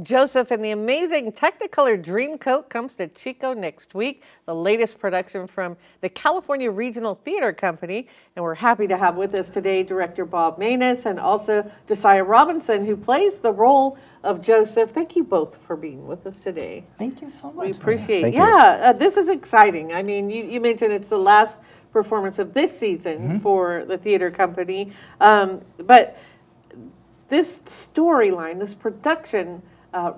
Joseph and the Amazing Technicolor Dreamcoat comes to Chico next week, the latest production from the California Regional Theater Company. And we're happy to have with us today director Bob Maness and also Josiah Robinson, who plays the role of Joseph. Thank you both for being with us today. Thank you so much. We appreciate it. Thank you. This is exciting. I mean, you mentioned it's the last performance of this season for the theater company. But this storyline, this production,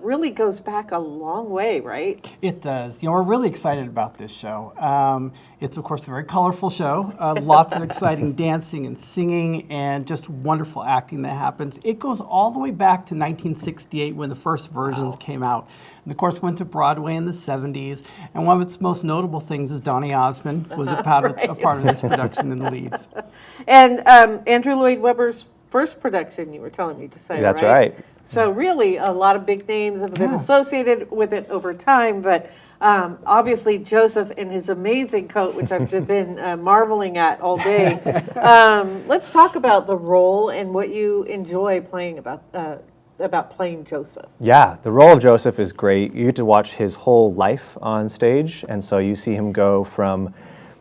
really goes back a long way, right? It does. You know, we're really excited about this show. It's, of course, a very colorful show. Lots of exciting dancing and singing and just wonderful acting that happens. It goes all the way back to 1968 when the first versions came out. And, of course, went to Broadway in the 70s. And one of its most notable things is Donny Osmond was a part of this production in the leads. And Andrew Lloyd Webber's first production, you were telling me to say, That's right. So really, a lot of big names have been associated with it over time, but obviously Joseph in his amazing coat, which I've been marveling at all day. Let's talk about the role and what you enjoy playing about playing Joseph. Yeah, the role of Joseph is great. You get to watch his whole life on stage, and so you see him go from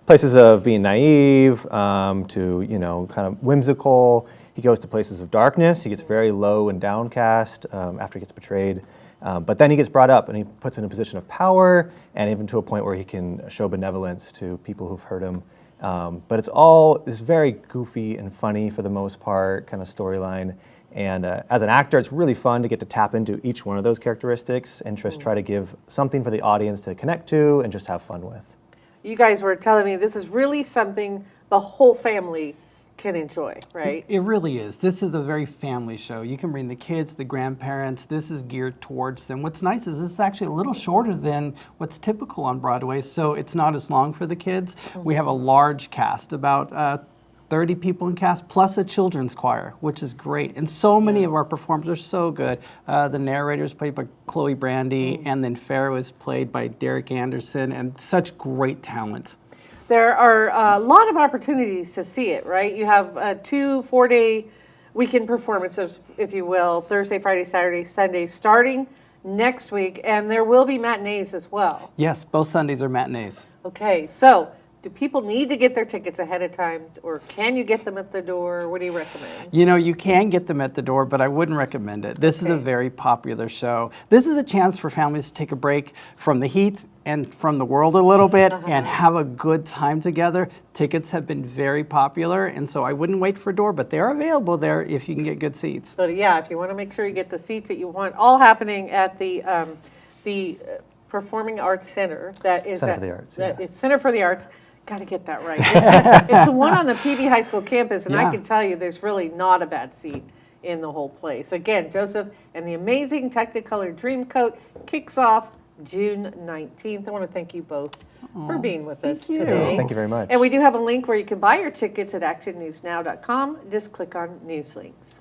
places of being naive to, you know, kind of whimsical. He goes to places of darkness. He gets very low and downcast after he gets betrayed. But then he gets brought up and he puts in a position of power and even to a point where he can show benevolence to people who've hurt him. But it's all this very goofy and funny for the most part kind of storyline. And as an actor, it's really fun to get to tap into each one of those characteristics and just try to give something for the audience to connect to and just have fun with. You guys were telling me this is really something the whole family can enjoy, right? It really is. This is a very family show. You can bring the kids, the grandparents. This is geared towards them. What's nice is it's actually a little shorter than what's typical on Broadway, so it's not as long for the kids. We have a large cast, about 30 people in cast, plus a children's choir, which is great. And so many of our performers are so good. The narrator is played by Chloe Brandy, and then Pharaoh is played by Derek Anderson, and such great talent. There are a lot of opportunities to see it, right? You have 2 4-day weekend performances, if you will, Thursday, Friday, Saturday, Sunday, starting next week, and there will be matinees as well. Yes, both Sundays are matinees. Okay, so do people need to get their tickets ahead of time, or can you get them at the door? What do you recommend? You know, you can get them at the door, but I wouldn't recommend it. This is a very popular show. This is a chance for families to take a break from the heat and from the world a little bit and have a good time together. Tickets have been very popular, and so I wouldn't wait for a door, but they're available there if you can get good seats. So yeah, if you want to make sure you get the seats that you want, all happening at the Performing Arts Center. That is Center for the Arts. Yeah. It's Center for the Arts. Got to get that right. It's the one on the PV High School campus, and I can tell you there's really not a bad seat in the whole place. Again, Joseph and the Amazing Technicolor Dreamcoat kicks off June 19th. I want to thank you both for being with us today. Thank you very much. And we do have a link where you can buy your tickets at actionnewsnow.com. Just click on News Links.